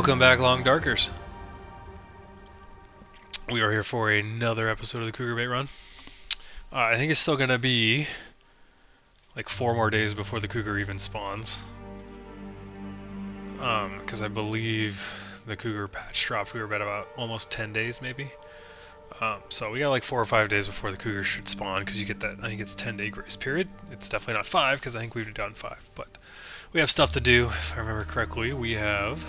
Welcome back, Long Darkers. We are here for another episode of the Cougar Bait Run. I think it's still going to be like 4 more days before the Cougar even spawns. Because I believe the Cougar patch dropped. We were at about almost 10 days maybe. So we got like 4 or 5 days before the Cougar should spawn, because you get that, I think it's 10-day grace period. It's definitely not 5, because I think we've done 5. But we have stuff to do, if I remember correctly. We have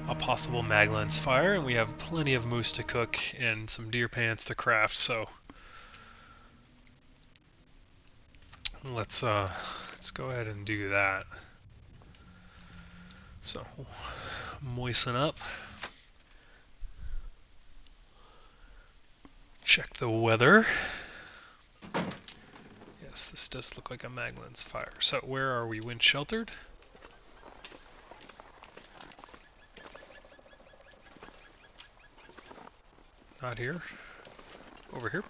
a possible mag lens fire, and we have plenty of moose to cook and some deer pants to craft, so let's go ahead and do that. So moisten up, check the weather. Yes, this does look like a mag lens fire. So where are we wind sheltered? Not here. Over here.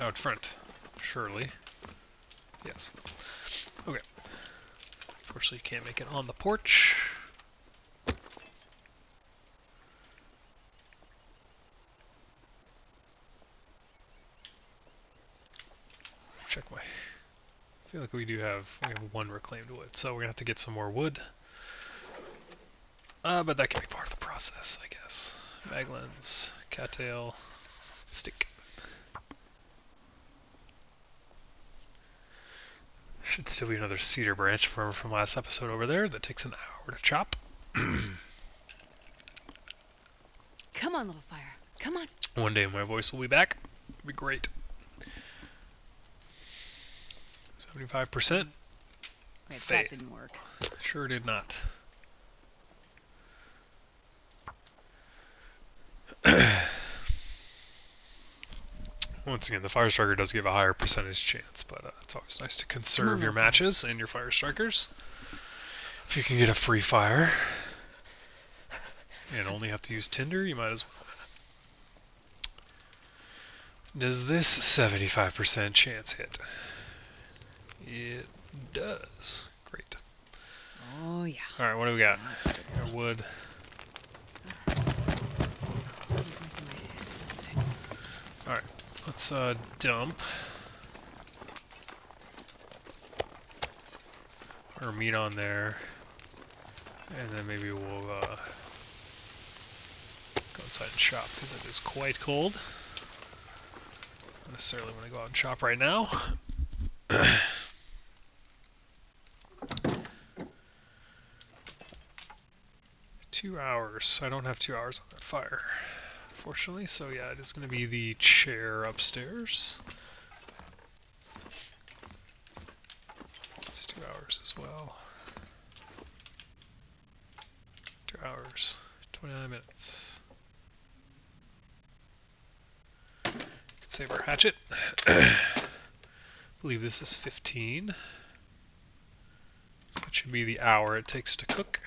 Out front. Surely. Yes. Okay. Unfortunately, you can't make it on the porch. Check my... I feel like we have 1 reclaimed wood, so we're going to have to get some more wood. But that can be part of the process, I guess. Mag lens, cattail, stick. Should still be another cedar branch from last episode over there that takes an hour to chop. Come on, little fire. Come on. One day my voice will be back. It'll be great. 75%. Wait, that didn't work. Sure did not. Once again, the fire striker does give a higher percentage chance, but it's always nice to conserve your matches and your fire strikers. If you can get a free fire and only have to use tinder, you might as well. Does this 75% chance hit? It does. Great. Oh yeah. Alright, what do we got? Got wood. Alright, let's dump our meat on there, and then maybe we'll go inside and shop, because it is quite cold. Not necessarily want to go out and shop right now. 2 hours. I don't have 2 hours on that fire, unfortunately, so yeah, it is going to be the chair upstairs. It's 2 hours as well. 2 hours, 29 minutes. Save our hatchet. I believe this is 15. So it should be the hour it takes to cook.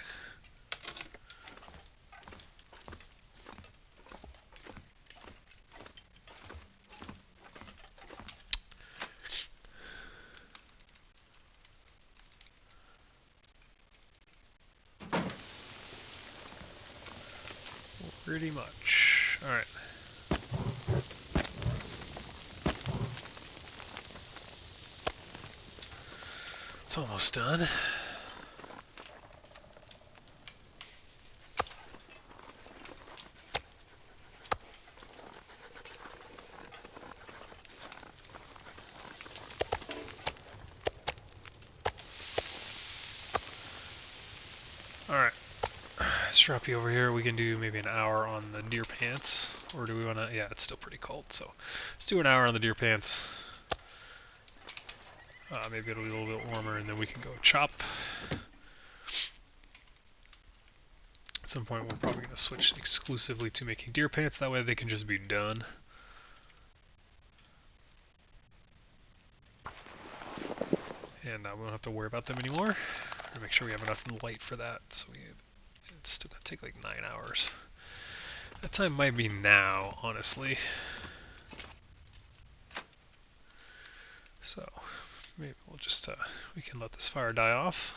Pretty much. Alright. It's almost done. Alright. Let's drop you over here. We can do maybe an hour on the deer pants. Or do we want to... Yeah, it's still pretty cold, so let's do an hour on the deer pants. Maybe it'll be a little bit warmer, and then we can go chop. At some point, we're probably going to switch exclusively to making deer pants. That way they can just be done. And we don't have to worry about them anymore. We're going to make sure we have enough light for that. So it's still going to take like 9 hours. That time might be now, honestly. So maybe we'll just we can let this fire die off.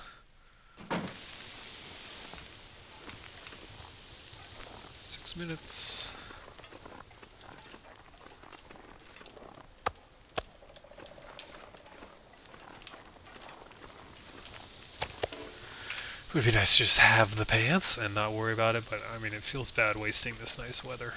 6 minutes. It would be nice to just have the pants and not worry about it, but I mean, it feels bad wasting this nice weather.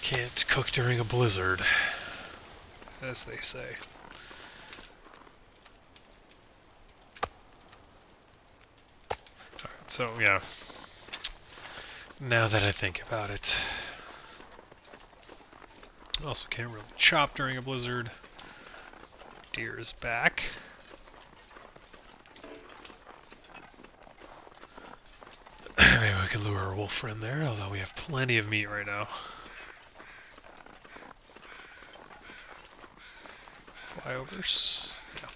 Can't cook during a blizzard, as they say. Alright, so yeah. Now that I think about it. Also can't really chop during a blizzard. Deer is back. Maybe we could lure our wolf friend there, although we have plenty of meat right now. Flyovers. Yeah.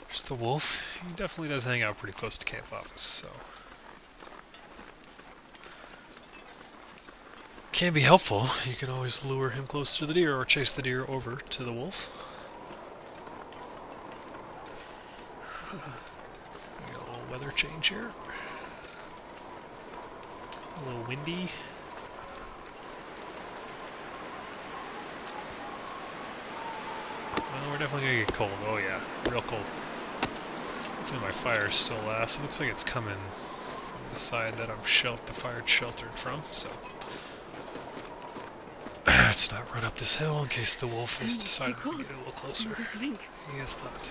There's the wolf. He definitely does hang out pretty close to camp office, so. Can be helpful. You can always lure him close to the deer or chase the deer over to the wolf. Got a little weather change here. A little windy. Well, we're definitely gonna get cold. Oh yeah, real cold. Hopefully my fire still lasts. It looks like it's coming from the side that I'm the fire's sheltered from, so let's not run up this hill in case the wolf has decided to get a little closer. He is not.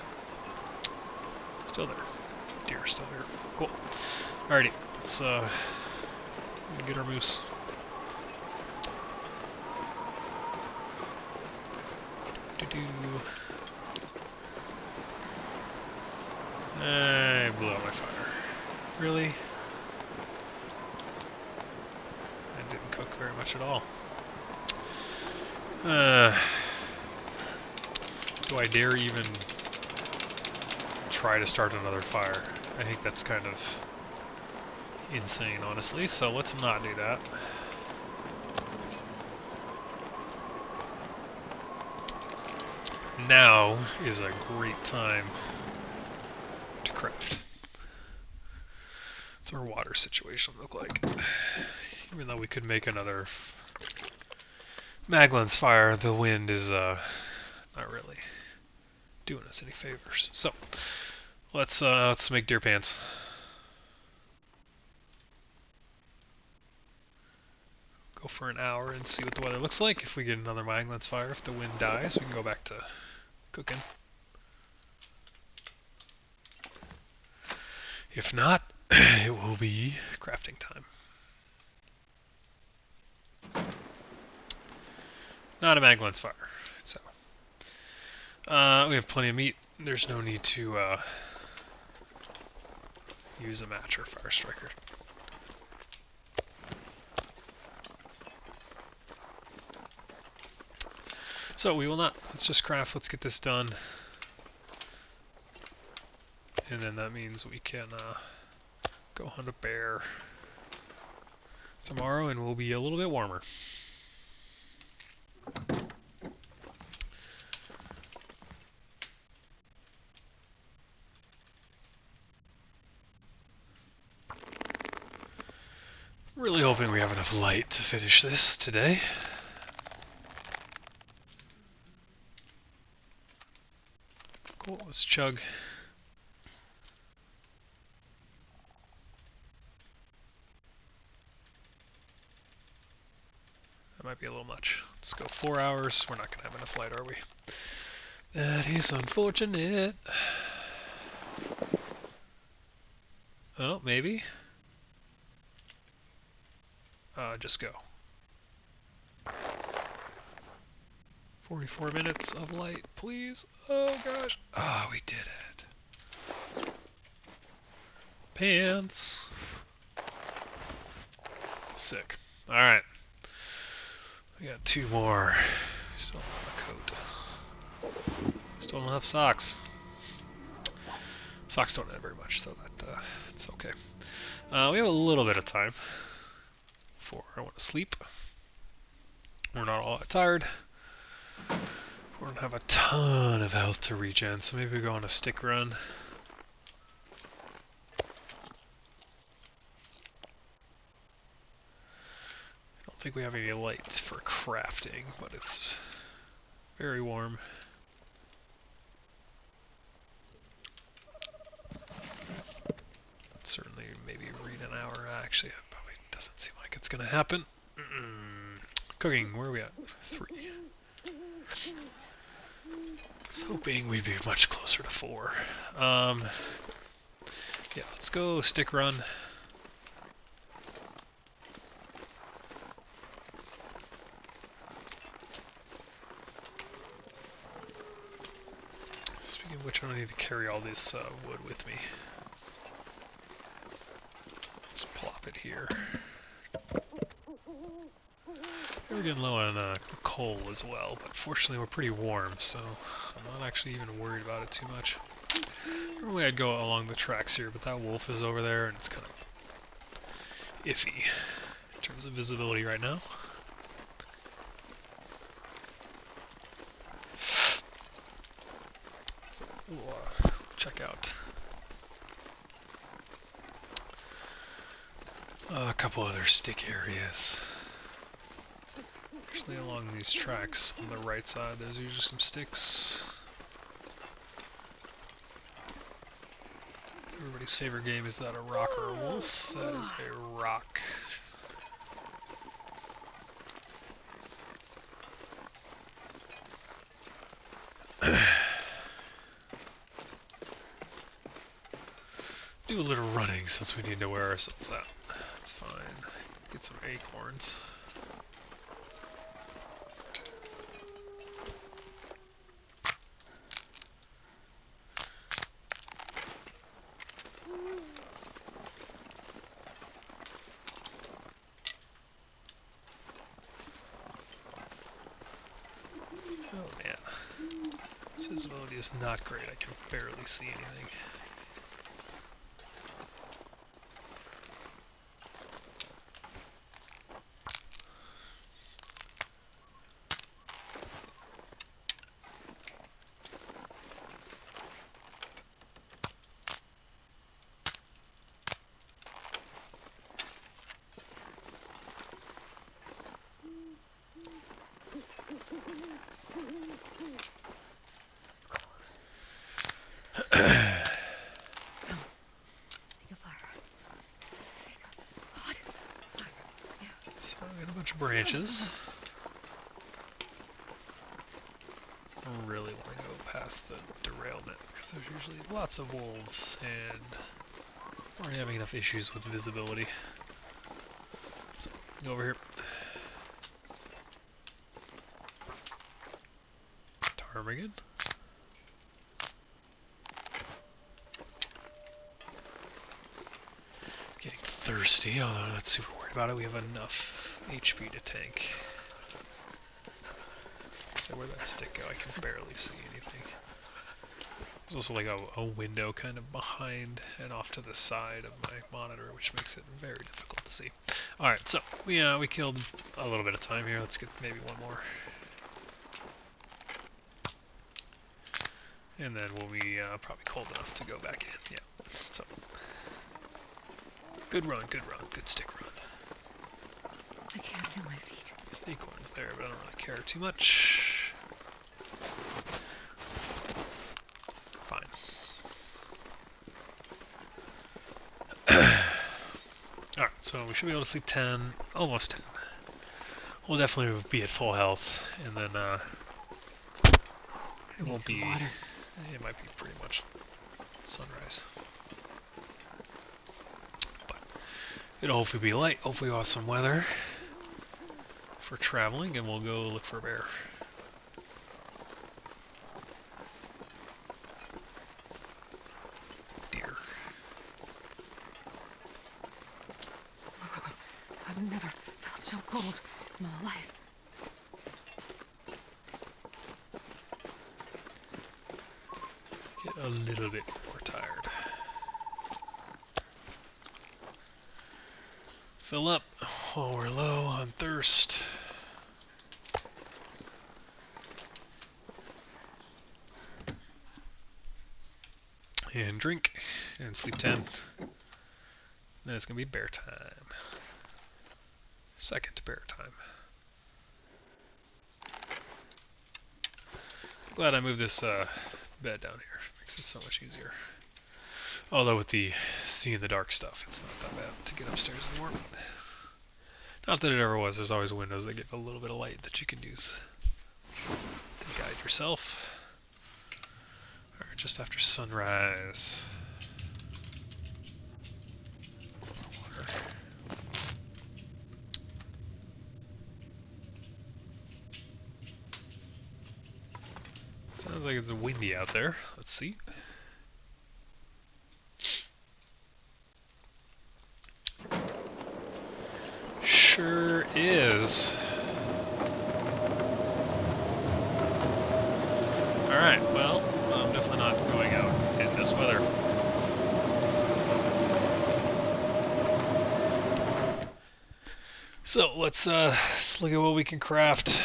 Still there. Deer still here. Cool. Alrighty, let's get our moose. I blew out my fire. Really? I didn't cook very much at all. Do I dare even try to start another fire? I think that's kind of insane, honestly, so let's not do that. Now is a great time to craft. What's our water situation look like? Even though we could make another Maglin's fire, the wind is not really doing us any favors. So let's make deer pants. Go for an hour and see what the weather looks like. If we get another Maglin's fire, if the wind dies, we can go back to cooking. If not, it will be crafting time. Not a Maglin's fire, so we have plenty of meat. There's no need to use a match or fire striker. So we will not. Let's just craft. Let's get this done. And then that means we can go hunt a bear tomorrow, and we'll be a little bit warmer. Really hoping we have enough light to finish this today. Cool, let's chug. That might be a little much. Let's go 4 hours. We're not going to have enough light, are we? That is unfortunate. Oh, maybe. Just go. 44 minutes of light, please. Oh gosh. Oh, we did it. Pants. Sick. Alright. We got 2 more. Still don't have a coat. Still don't have socks. Socks don't add very much, so that it's okay. We have a little bit of time before I want to sleep. we're not all that tired. We don't have a ton of health to regen, so maybe we go on a stick run. I don't think we have any lights for crafting, but it's very warm. Certainly, maybe read an hour. Actually, it probably doesn't seem like it's gonna happen. Cooking, where are we at? 3. I was hoping we'd be much closer to 4. Yeah, let's go stick run. Speaking of which, I don't need to carry all this wood with me. Just plop it here. We're getting low on coal as well, but fortunately we're pretty warm, so I'm not actually even worried about it too much. Normally I'd go along the tracks here, but that wolf is over there and it's kind of iffy in terms of visibility right now. Ooh, check out a couple other stick areas. Actually, along these tracks on the right side, there's usually some sticks. Everybody's favorite game, is that a rock or a wolf? That is a rock. Do a little running since we need to wear ourselves out. That's fine. Get some acorns. Oh man, this visibility is not great. I can barely see anything. So I got a bunch of branches. I really want to go past the derailment because there's usually lots of wolves and we're already having enough issues with visibility. So go over here. Ptarmigan. Getting thirsty, although I'm not super worried about it. We have enough HP to tank. So where'd that stick go? I can barely see anything. There's also like a window kind of behind and off to the side of my monitor, which makes it very difficult to see. Alright, so we killed a little bit of time here. Let's get maybe one more. And then we'll be probably cold enough to go back in. Yeah, so. Good run, good stick run. I can't feel my feet. There's acorns there, but I don't really care too much. Fine. Alright, so we should be able to see 10, almost 10. We'll definitely be at full health, and then it won't be, water. It might be pretty much sunrise. But it'll hopefully be light, hopefully we'll have some weather for traveling, and we'll go look for a bear. Deer. I've never felt so cold in my life. Get a little bit more tired. Fill up while we're low on thirst. and drink and sleep 10. Then it's gonna be bear time. Second bear time. Glad I moved this bed down here. Makes it so much easier. Although with the see in the dark stuff, it's not that bad to get upstairs anymore. Not that it ever was. There's always windows that give a little bit of light that you can use to guide yourself. Alright, just after sunrise. Water. Sounds like it's windy out there. Let's see. Sure is. Alright, well, I'm definitely not going out in this weather. So let's look at what we can craft.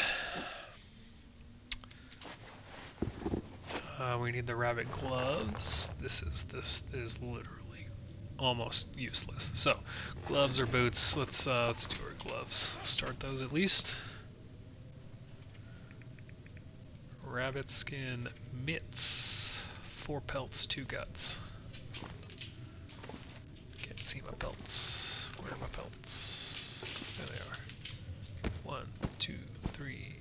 We need the rabbit gloves. This is literally almost useless. So, gloves or boots. Let's do our gloves. Start those at least. Rabbit skin mitts. 4 pelts, 2 guts. Can't see my pelts. Where are my pelts? There they are. 1, 2, 3,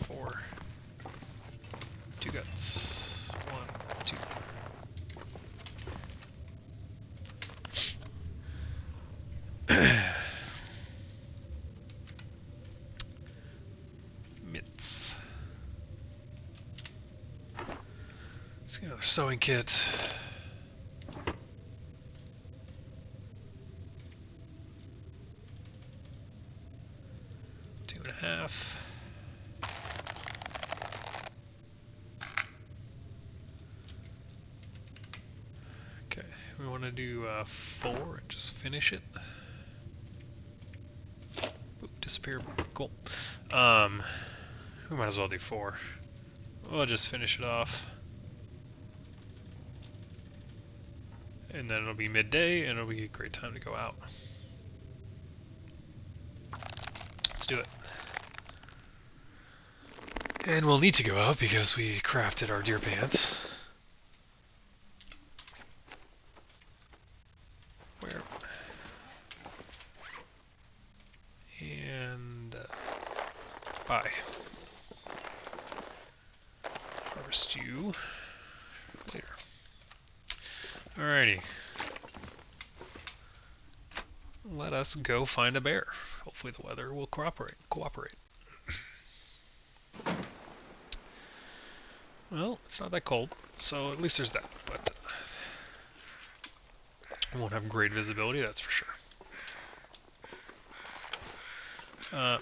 4. 2 guts. 1, 2. Mitts. Let's get another sewing kit. Two and a half. We want to do 4 and just finish it. Oop, disappear. Cool. We might as well do 4. We'll just finish it off. And then it'll be midday and it'll be a great time to go out. Let's do it. And we'll need to go out because we crafted our deer pants. Bye. Harvest you later. Alrighty. Let us go find a bear. Hopefully the weather will cooperate. Well, it's not that cold, so at least there's that, but we won't have great visibility, that's for sure.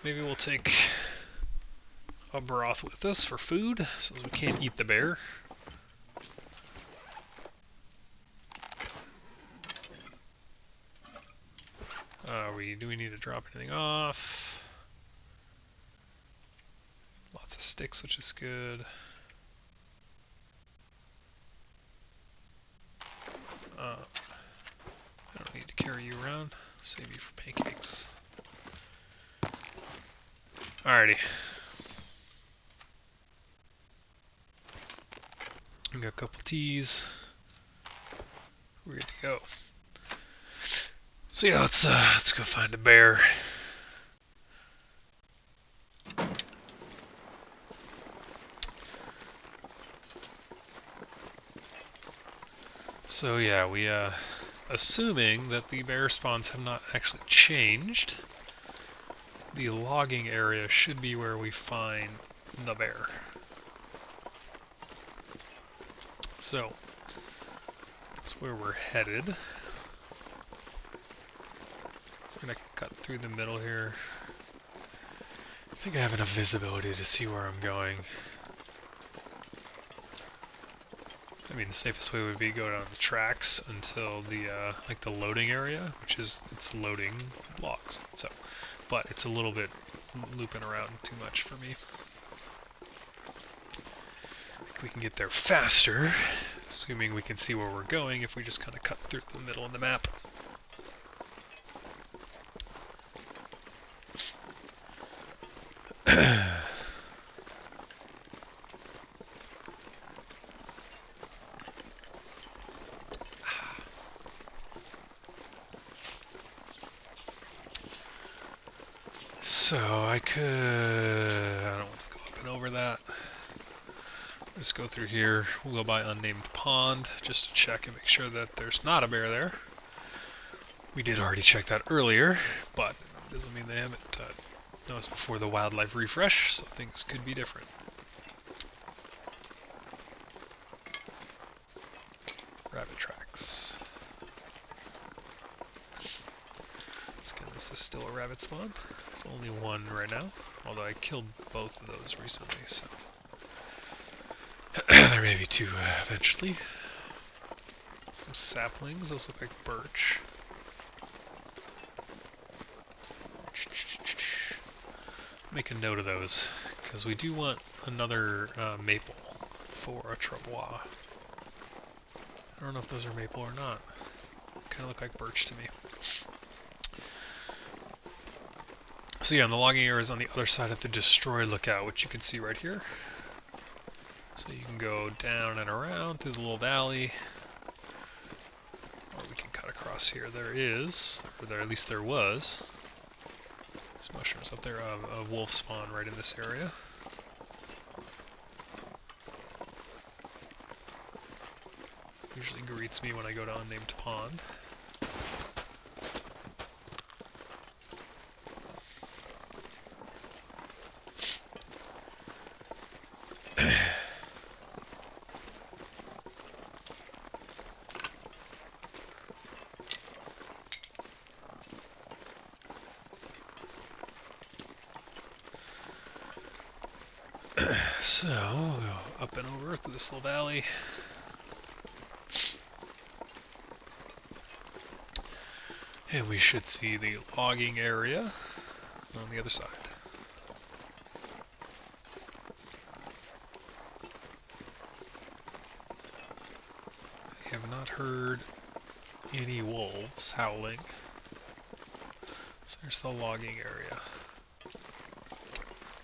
Maybe we'll take a broth with us for food, since we can't eat the bear. Do we need to drop anything off? Lots of sticks, which is good. I don't need to carry you around. Save you for pancakes. Alrighty. We got a couple teas. We're good to go. So yeah, let's go find a bear. So yeah, we assuming that the bear spawns have not actually changed, the logging area should be where we find the bear. So that's where we're headed. We're gonna cut through the middle here. I think I have enough visibility to see where I'm going. I mean, the safest way would be go down the tracks until the like the loading area, which is it's loading blocks. So, but it's a little bit looping around too much for me. I think we can get there faster. assuming we can see where we're going if we just kind of cut through the middle of the map. So I don't want to go up and over that. Let's go through here. We'll go by unnamed pond just to check and make sure that there's not a bear there. We did already check that earlier, but it doesn't mean they haven't noticed before the wildlife refresh, so things could be different. Rabbit tracks. This is still a rabbit spawn. There's only one right now, although I killed both of those recently, so there may be two eventually. Some saplings, those look like birch. Make a note of those, because we do want another maple for a trebois. I don't know if those are maple or not. Kind of look like birch to me. So yeah, and the logging area is on the other side of the destroyed lookout, which you can see right here. So you can go down and around through the little valley, or we can cut across here. There is, or at least there was, there's mushrooms up there, a wolf spawn right in this area. Usually greets me when I go to unnamed pond. So, we'll go up and over through this little valley. And we should see the logging area on the other side. I have not heard any wolves howling. So there's the logging area.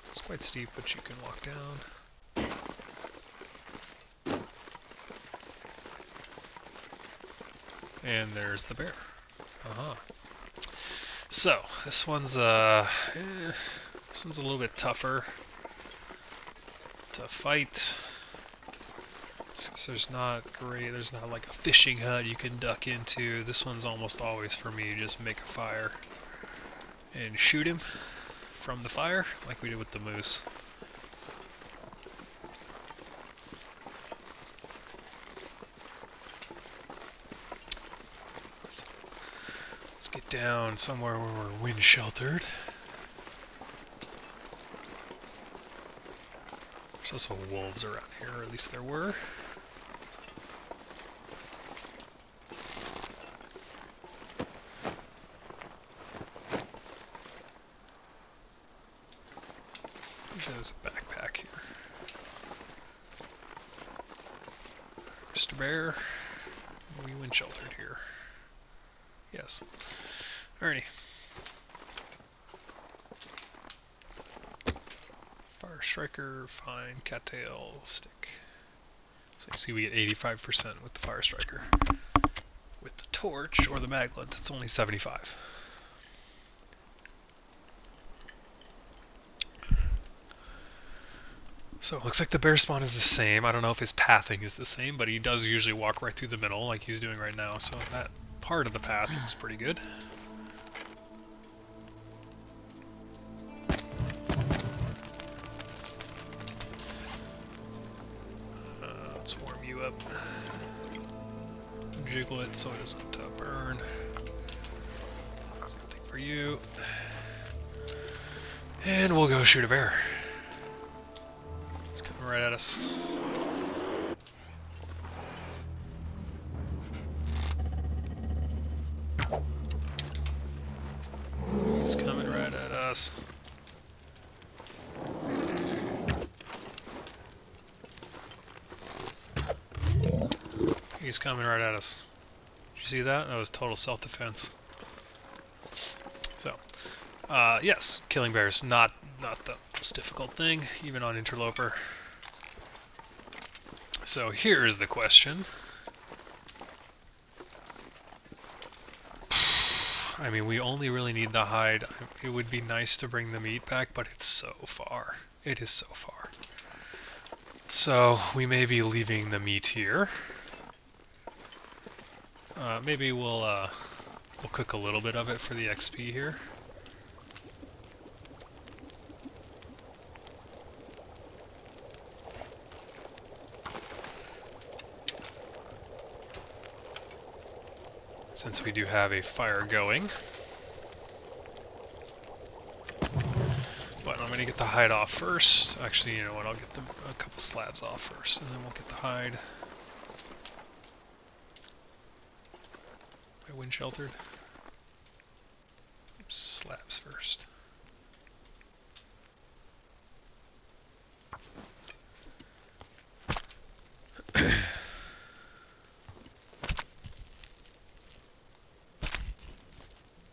It's quite steep, but you can walk down. And there's the bear. So this one's a little bit tougher to fight. There's not like a fishing hut you can duck into. This one's almost always for me just make a fire and shoot him from the fire, like we did with the moose. So, let's get down somewhere where we're wind sheltered. There's also wolves around here, or at least there were. There's a backpack here. Mr. Bear, we wind sheltered here. Yes. Alrighty. Fire striker, fine, cattail, stick. So you see we get 85% with the fire striker. With the torch or the maglets, it's only 75. So it looks like the bear spawn is the same. I don't know if his pathing is the same, but he does usually walk right through the middle like he's doing right now, so that part of the path looks pretty good. Let's warm you up. Jiggle it so it doesn't burn. Something for you. And we'll go shoot a bear. It's coming right at us. He's coming right at us. He's coming right at us. Did you see that? That was total self-defense. So, yes, killing bears, not the most difficult thing, even on Interloper. So here's the question. I mean, we only really need the hide. It would be nice to bring the meat back, but it's so far. It is so far. So we may be leaving the meat here. Maybe we'll cook a little bit of it for the XP here. Since we do have a fire going. But I'm going to get the hide off first. Actually, you know what, I'll get a couple slabs off first, and then we'll get the hide. My wind sheltered. Oops, slabs first. I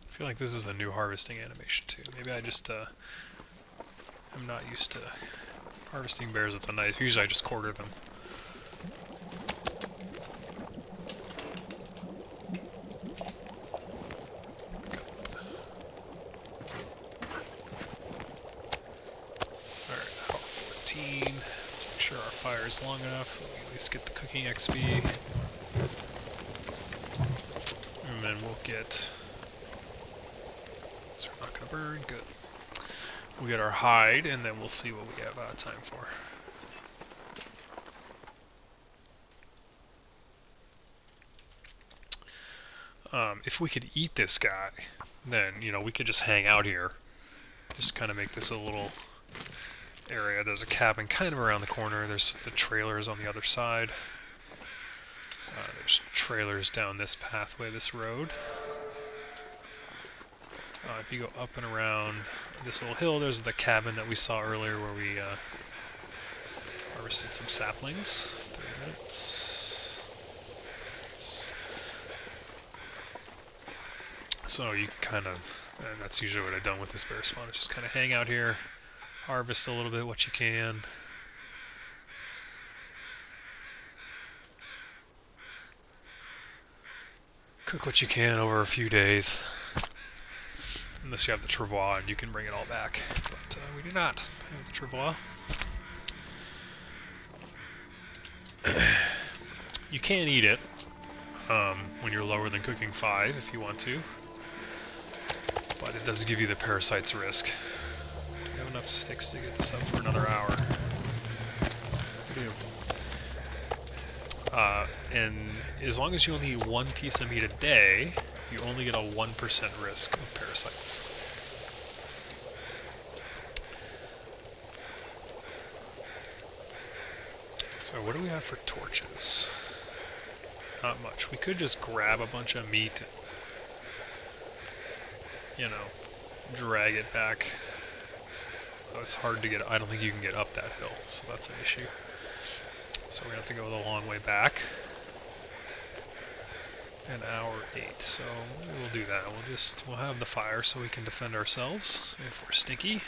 feel like this is a new harvesting animation too. Maybe I just I'm not used to harvesting bears with a knife. Usually I just quarter them. Alright, hour 14. Let's make sure our fire is long enough so we at least get the cooking XP. And then we'll get... So we're not going to burn. Good. We'll get our hide, and then we'll see what we have time for. If we could eat this guy, then, you know, we could just hang out here. Just kind of make this a little area. There's a cabin kind of around the corner. There's the trailers on the other side. There's trailers down this pathway, this road. If you go up and around this little hill, there's the cabin that we saw earlier where we harvested some saplings. 30 minutes. So you kind of, and that's usually what I've done with this bear spawn, is just kind of hang out here, harvest a little bit what you can. Cook what you can over a few days. Unless you have the travois and you can bring it all back. But we do not have the travois. You can eat it when you're lower than cooking 5 if you want to. But it does give you the parasites risk. Do we have enough sticks to get this up for another hour? We do. And as long as you only eat 1 piece of meat a day, you only get a 1% risk of parasites. So what do we have for torches? Not much. We could just grab a bunch of meat, you know, drag it back. Oh, it's hard to get, I don't think you can get up that hill, so that's an issue. So we're going to have to go the long way back. An hour 8, so we'll do that. We'll have the fire so we can defend ourselves if we're stinky.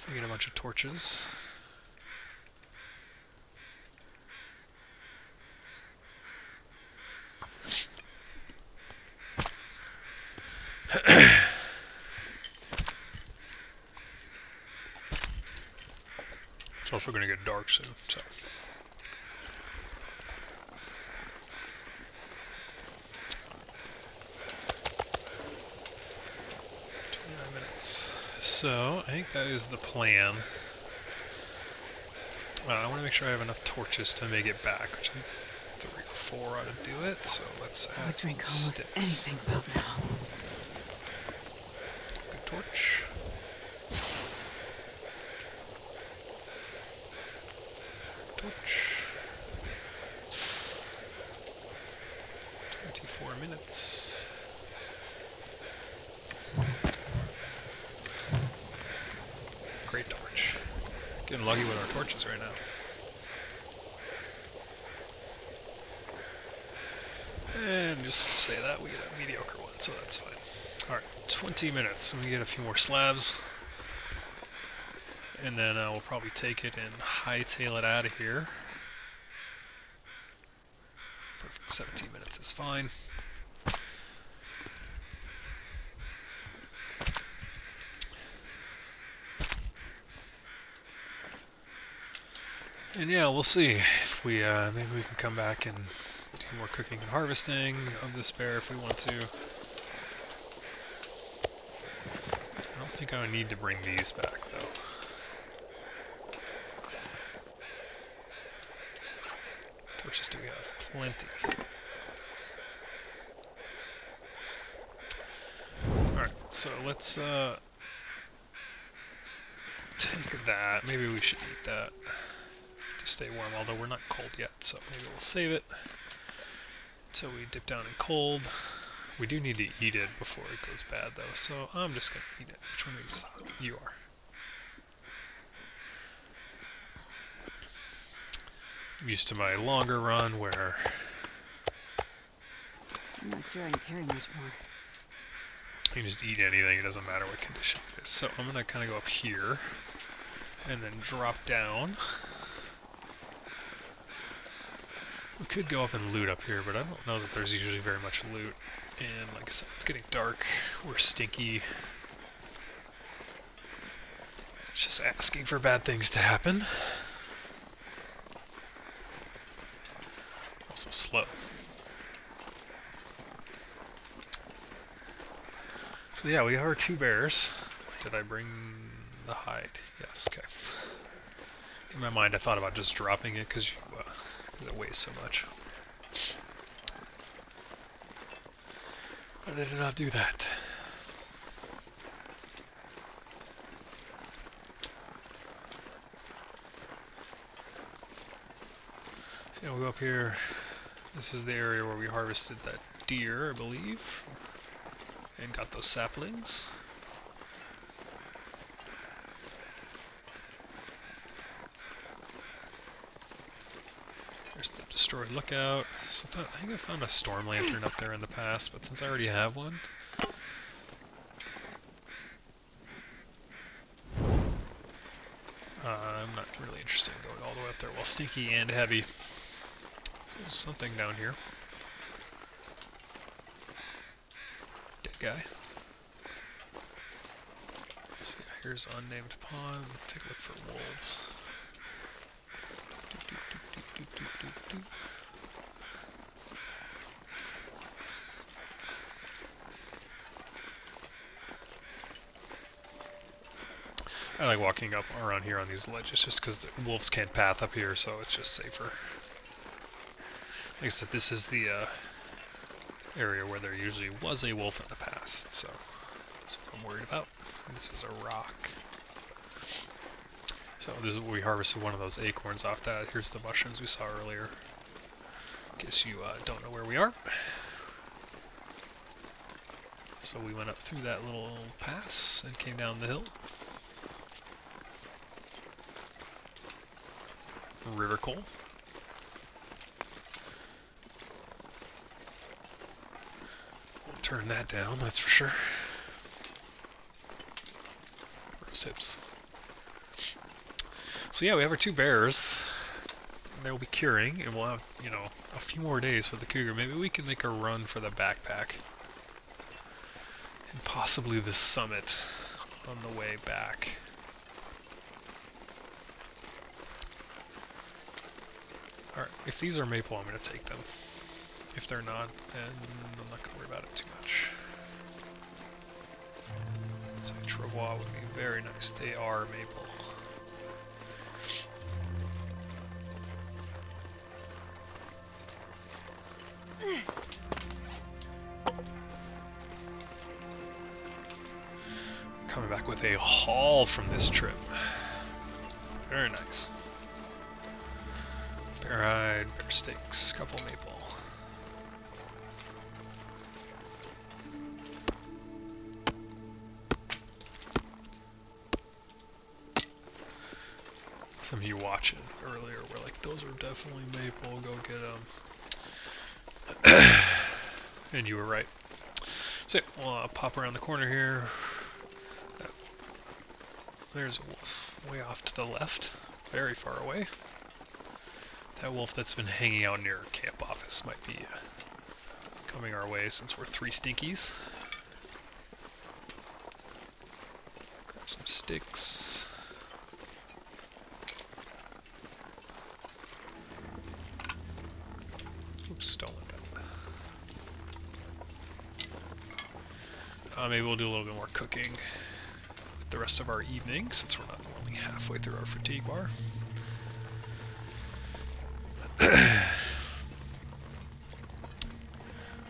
We get a bunch of torches. It's also going to get dark soon, so. 29 minutes. So, I think that is the plan. I want to make sure I have enough torches to make it back, which I think 3 or 4 ought to do it, so let's add I would drink almost sticks. anything about now. Good torch. Torch. 24 minutes. Great torch. Getting lucky with our torches right now. And just to say that, we get a mediocre one, so that's fine. Alright, 20 minutes, and we get a few more slabs. And then we'll probably take it and hightail it out of here. Perfect, 17 minutes is fine. And yeah, we'll see if we maybe we can come back and do more cooking and harvesting of this bear if we want to. I don't think I would need to bring these back though. Torches do we have? Plenty. Alright, so let's take that. Maybe we should eat that to stay warm, although we're not cold yet, so maybe we'll save it until we dip down in cold. We do need to eat it before it goes bad though, so I'm just gonna eat it. Which one is you are? I'm used to my longer run where I'm not sure I can carry much more. you can just eat anything, it doesn't matter what condition it is. So I'm gonna kinda go up here and then drop down. We could go up and loot up here, but I don't know that there's usually very much loot. And like I said, it's getting dark. We're stinky. It's just asking for bad things to happen. Also slow. So yeah, we have our 2 bears. Did I bring the hide? Yes, okay. In my mind I thought about just dropping it because it weighs so much. But I did not do that. So yeah, we'll go up here. This is the area where we harvested that deer, I believe, and got those saplings. There's the destroyed lookout. Sometimes, I think I found a storm lantern up there in the past, but since I already have one, I'm not really interested in going all the way up there. Well, stinky and heavy. So there's something down here. Dead guy. So yeah, here's unnamed pond. Take a look for wolves. I like walking up around here on these ledges just because the wolves can't path up here, so it's just safer. Like I said, this is the area where there usually was a wolf in the past, so that's what I'm worried about. This is a rock. So this is where we harvested one of those acorns off that. Here's the mushrooms we saw earlier. In case you don't know where we are. So we went up through that little pass and came down the hill. River coal. We'll turn that down, that's for sure. Rose hips. So yeah, we have our 2 bears. They'll be curing, and we'll have, you know, a few more days for the cougar. Maybe we can make a run for the backpack. And possibly the summit on the way back. Alright, if these are maple, I'm going to take them. If they're not, then I'm not going to worry about it too much. So Travois would be very nice. They are maple. Coming back with a haul from this trip. Very nice. Bear hide, bear steaks, couple maple. Some of you watching earlier were like, those are definitely maple, go get them. And you were right. So yeah, we'll pop around the corner here. There's a wolf way off to the left, very far away. That wolf that's been hanging out near our camp office might be coming our way since we're 3 stinkies. Grab some sticks. Oops, don't want that. Maybe we'll do a little bit more cooking with the rest of our evening since we're not only halfway through our fatigue bar.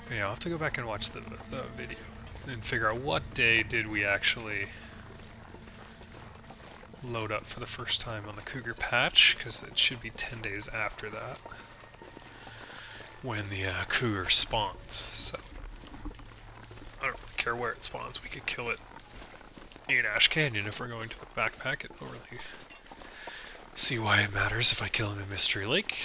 Yeah, I'll have to go back and watch the video and figure out what day did we actually load up for the first time on the Cougar patch, because it should be 10 days after that when the Cougar spawns. So I don't really care where it spawns. We could kill it in Ash Canyon if we're going to the backpack. It don't really see why it matters if I kill him in Mystery Lake.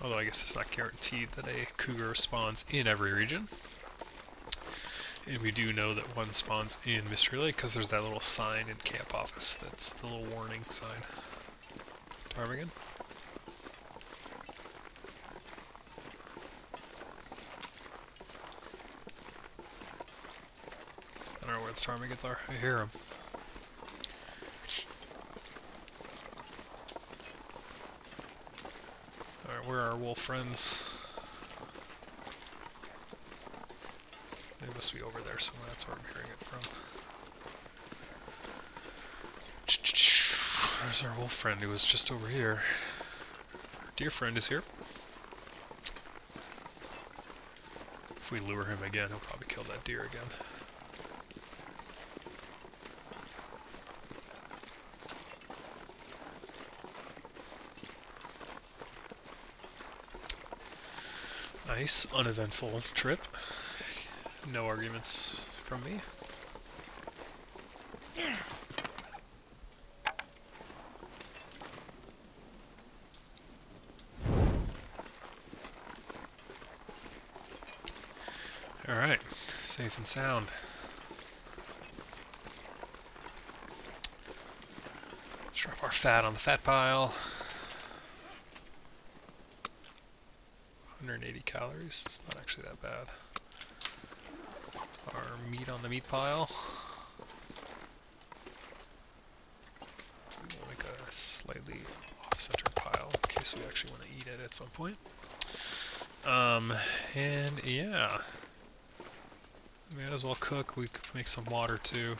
Although I guess it's not guaranteed that a Cougar spawns in every region. And we do know that one spawns in Mystery Lake because there's that little sign in camp office that's the little warning sign. Ptarmigan? I don't know where the ptarmigans are. I hear them. Alright, where are our wolf friends? They must be over there somewhere, that's where I'm hearing it from. There's our wolf friend who was just over here. Our deer friend is here. If we lure him again, he'll probably kill that deer again. Nice, uneventful trip. No arguments from me. Alright, safe and sound. Let's drop our fat on the fat pile. 180 calories, it's not actually that bad. Our meat on the meat pile. We'll make a slightly off-center pile in case we actually want to eat it at some point. And yeah, we might as well cook. We could make some water too.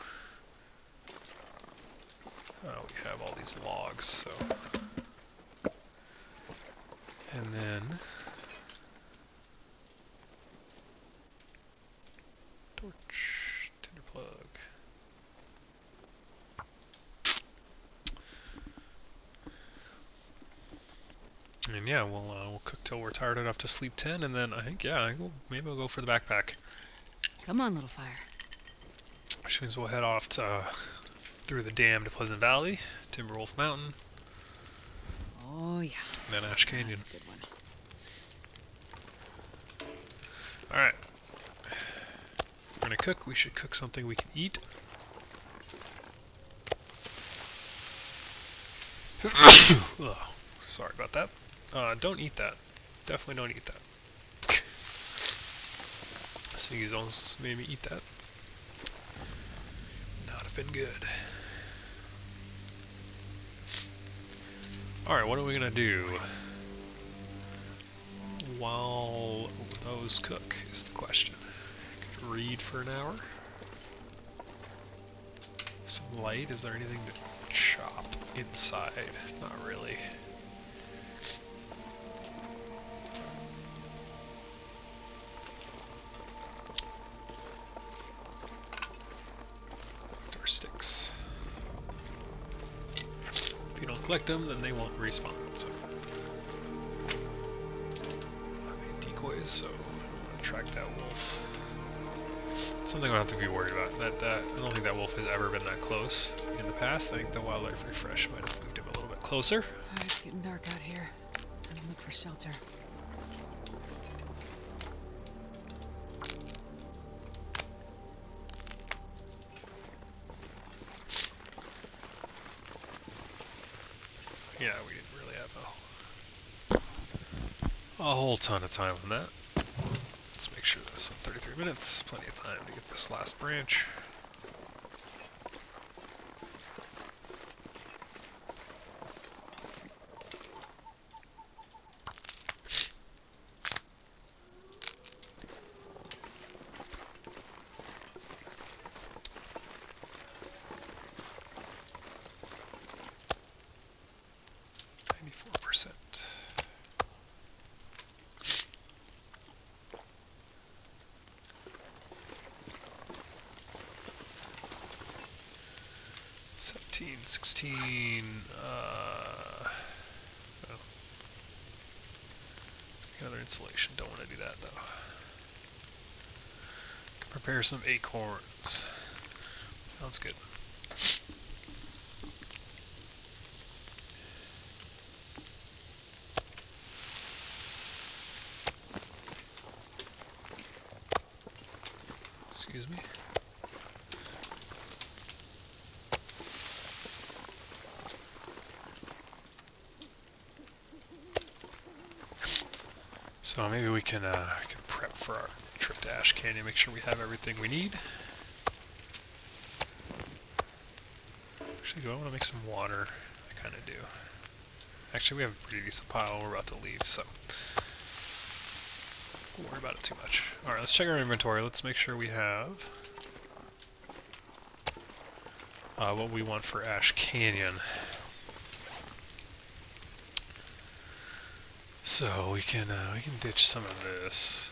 Oh, we have all these logs, so. And then torch, tinder plug. And yeah, we'll cook till we're tired enough to sleep 10, and then I think maybe we'll go for the backpack. Come on, little fire. Which means we'll head off to through the dam to Pleasant Valley, Timberwolf Mountain. Oh yeah. And then Ash Canyon. That's a good one. All right. We're gonna cook. We should cook something we can eat. Ugh, sorry about that. Don't eat that. Definitely don't eat that. Sneeze almost made me eat that. Not have been good. Alright, what are we gonna do while those cook is the question. Could read for an hour. Some light. Is there anything to chop inside? Not really. Collect our sticks. If you don't collect them, then they won't respawn. So, I made decoys, so I don't want to track that wolf. Something I'll have to be worried about. I don't think that wolf has ever been that close in the past. I think the wildlife refresh might have moved him a little bit closer. Alright, it's getting dark out here. Time to look for shelter. Yeah, we didn't really have a whole ton of time on that. Let's make sure that's 33 minutes. Plenty of time to get this last branch. Well, another insulation. Don't want to do that though. Can prepare some acorns. Sounds good. Excuse me. So maybe we can prep for our trip to Ash Canyon, make sure we have everything we need. Actually, do I want to make some water? I kind of do. Actually, we have a pretty decent pile. We're about to leave, so don't worry about it too much. Alright, let's check our inventory. Let's make sure we have what we want for Ash Canyon. So we can ditch some of this.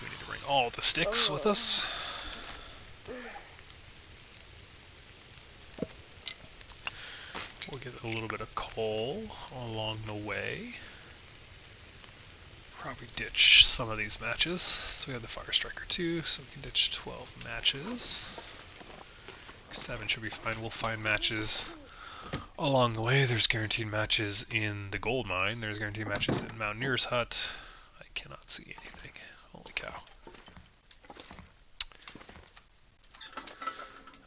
We need to bring all the sticks with us. We'll get a little bit of coal along the way. Probably ditch some of these matches. So we have the Fire Striker 2, so we can ditch 12 matches. 7 should be fine. We'll find matches along the way. There's guaranteed matches in the gold mine. There's guaranteed matches in Mountaineer's Hut. I cannot see anything. Holy cow.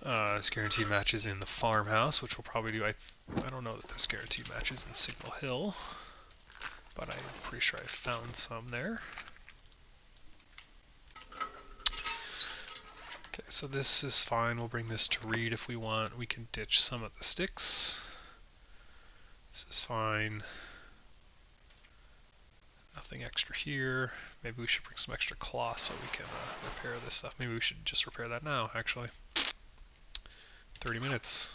There's guaranteed matches in the farmhouse, which we'll probably do. I don't know that there's guaranteed matches in Signal Hill, but I'm pretty sure I found some there. Okay, so this is fine. We'll bring this to Reed if we want. We can ditch some of the sticks. This is fine. Nothing extra here. Maybe we should bring some extra cloth so we can repair this stuff. Maybe we should just repair that now, actually. 30 minutes.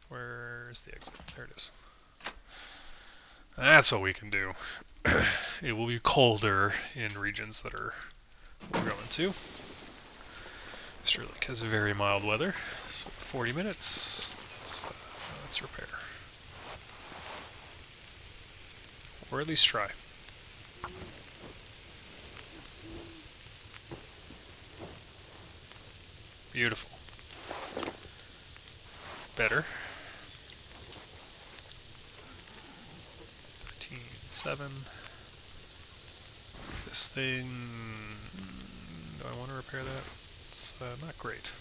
Where's the exit? There it is. That's what we can do. It will be colder in regions that we're going to. Mr. Lake has very mild weather, so 40 minutes. Let's repair. Or at least try. Beautiful. Better. 13.7. This thing, do I want to repair that? It's not great.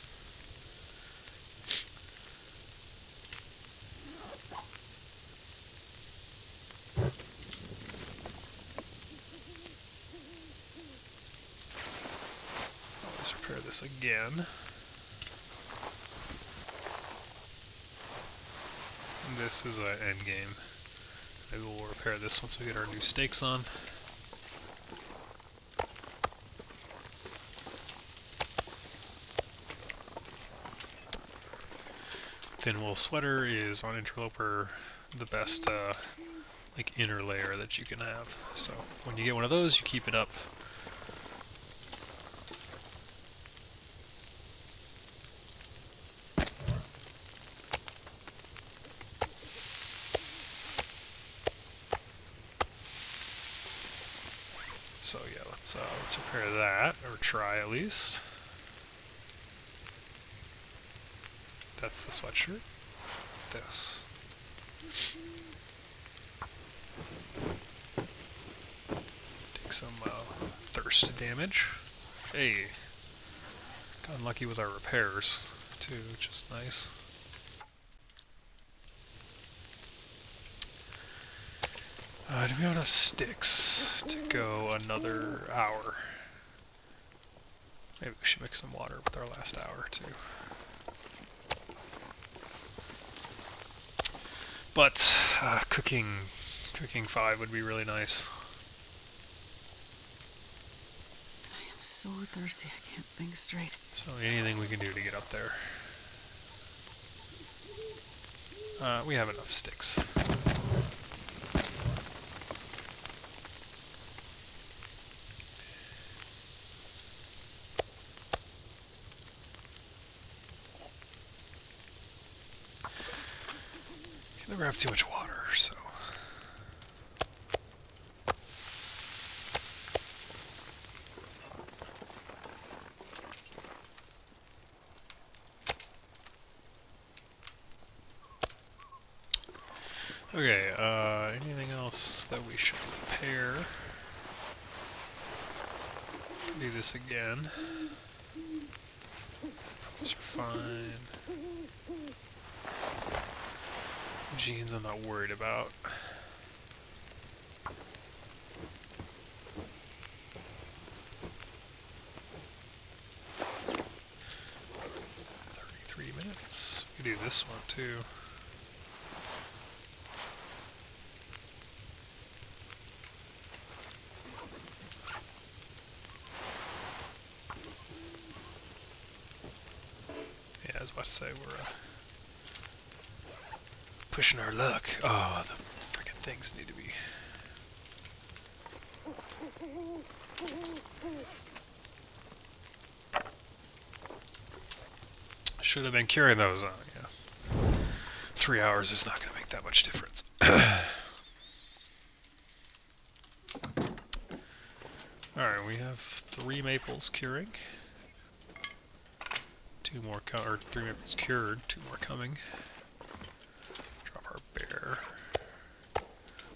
Let's repair this again. This is an end game. Maybe we'll repair this once we get our new stakes on. Thin wool sweater is on Interloper the best like inner layer that you can have. So when you get one of those, you keep it up. So yeah, let's repair that, or try at least. That's the sweatshirt. this. Take some thirst damage. Hey, got unlucky with our repairs too, which is nice. Do we have enough sticks to go another hour? Maybe we should mix some water with our last hour too. But cooking 5 would be really nice. I am so thirsty, I can't think straight. So anything we can do to get up there. We have enough sticks. Can never have too much water, so. Okay, anything else that we should repair? Do this again. These are fine. Jeans I'm not worried about. Minutes. We can do this one too. Yeah, I was about to say we're pushing our luck. Oh, the freaking things need to be. Should have been curing those on, yeah. 3 hours is not going to make that much difference. Alright, we have 3 maples curing. 2 more, or 3 maples cured, 2 more coming. Drop our bear.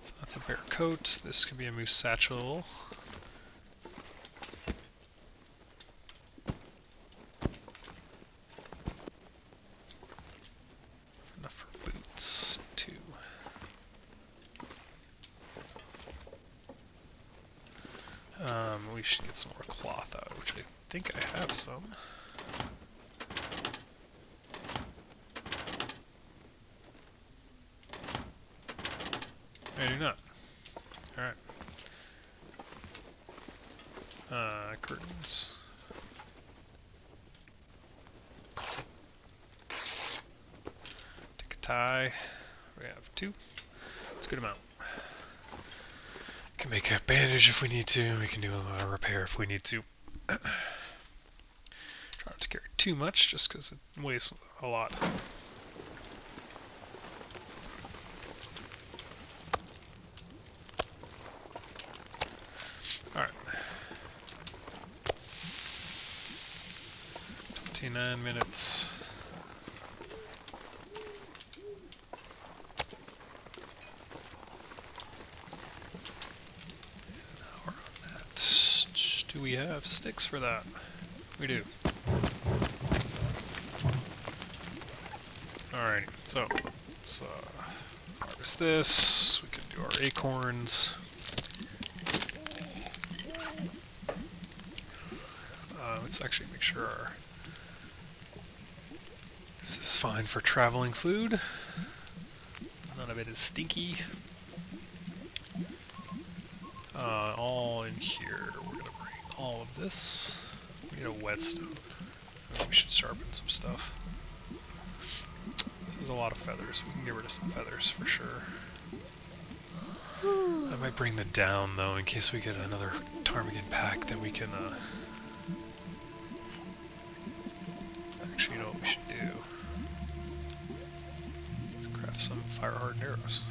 So that's a bear coat. This could be a moose satchel. We should get some more cloth out, which I think I have some. I do not. Alright. Curtains. Take a tie. We have 2. That's a good amount. Can make a bandage if we need to. We can do a repair if we need to. Try not to carry too much, just because it weighs a lot. Alright. 29 minutes. Do we have sticks for that? We do. Alrighty, so let's harvest this. We can do our acorns. Let's actually make sure this is fine for traveling food. None of it is stinky. All in here. We're gonna bring all of this. We need a whetstone. We should sharpen some stuff. This is a lot of feathers. We can get rid of some feathers for sure. I might bring the down though, in case we get another ptarmigan pack. Then we can. Actually, you know what we should do? Let's craft some fire-hardened arrows.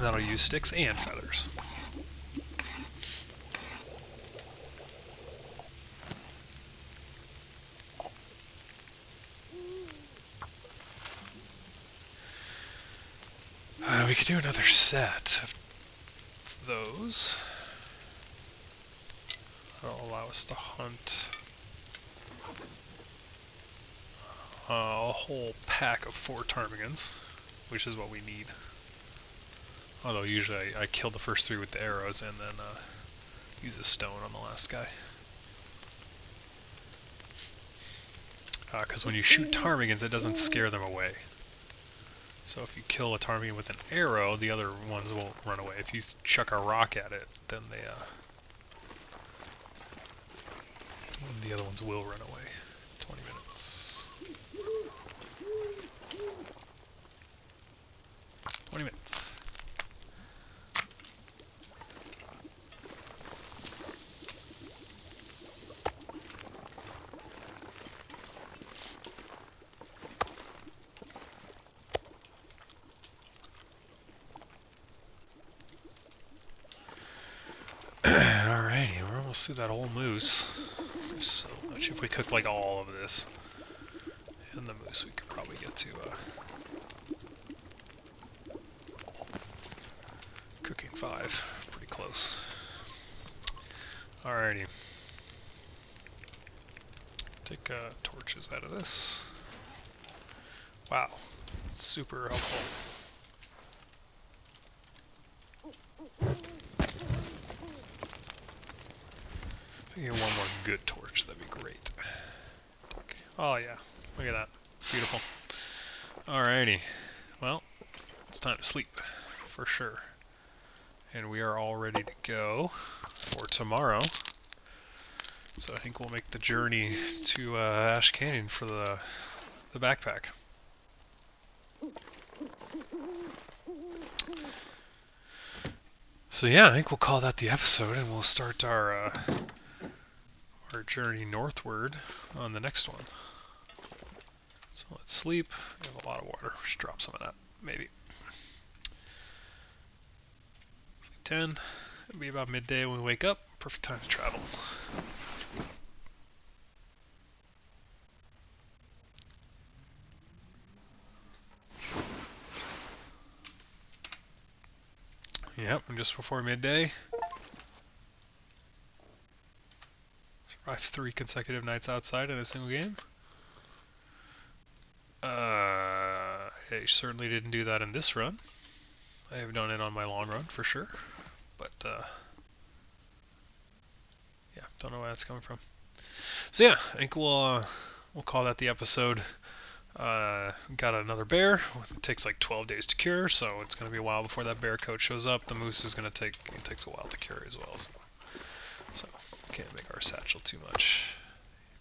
That'll use sticks and feathers. we could do another set of those. That'll allow us to hunt a whole pack of 4 ptarmigans, which is what we need. Although usually I kill the first 3 with the arrows and then use a stone on the last guy. Because when you shoot ptarmigans, it doesn't scare them away. So if you kill a ptarmigan with an arrow, the other ones won't run away. If you chuck a rock at it, then the other ones will run away. 20 minutes. 20 minutes. Alrighty, we're almost through that whole moose. There's so much. If we cook like all of this and the moose, we could probably get to cooking 5. Pretty close. Alrighty. Take torches out of this. Wow, super helpful. If I get one more good torch, that'd be great. Oh yeah, look at that. Beautiful. Alrighty. Well, it's time to sleep, for sure. And we are all ready to go for tomorrow. So I think we'll make the journey to Ash Canyon for the backpack. So yeah, I think we'll call that the episode, and we'll start our journey northward on the next one. So let's sleep. We have a lot of water. We should drop some of that, maybe. Sleep 10. It'll be about midday when we wake up. Perfect time to travel. Yep, and just before midday. Survived 3 consecutive nights outside in a single game. I certainly didn't do that in this run. I have done it on my long run for sure, but yeah, don't know where that's coming from. So yeah, I think we'll call that the episode. Got another bear. It takes like 12 days to cure, so it's going to be a while before that bear coat shows up. The moose is going to take, it takes a while to cure as well. So can't make our satchel too much.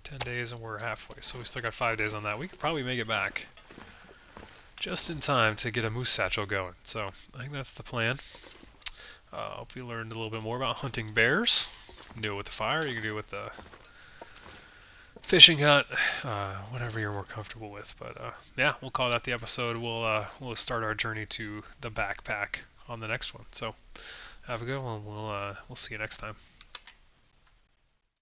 10 days and we're halfway, so we still got 5 days on that. We could probably make it back just in time to get a moose satchel going. So I think that's the plan. Hope you learned a little bit more about hunting bears. You can do it with the fire, you can do it with the fishing hut, whatever you're more comfortable with. But yeah, we'll call that the episode. We'll start our journey to the backpack on the next one. So have a good one. We'll see you next time.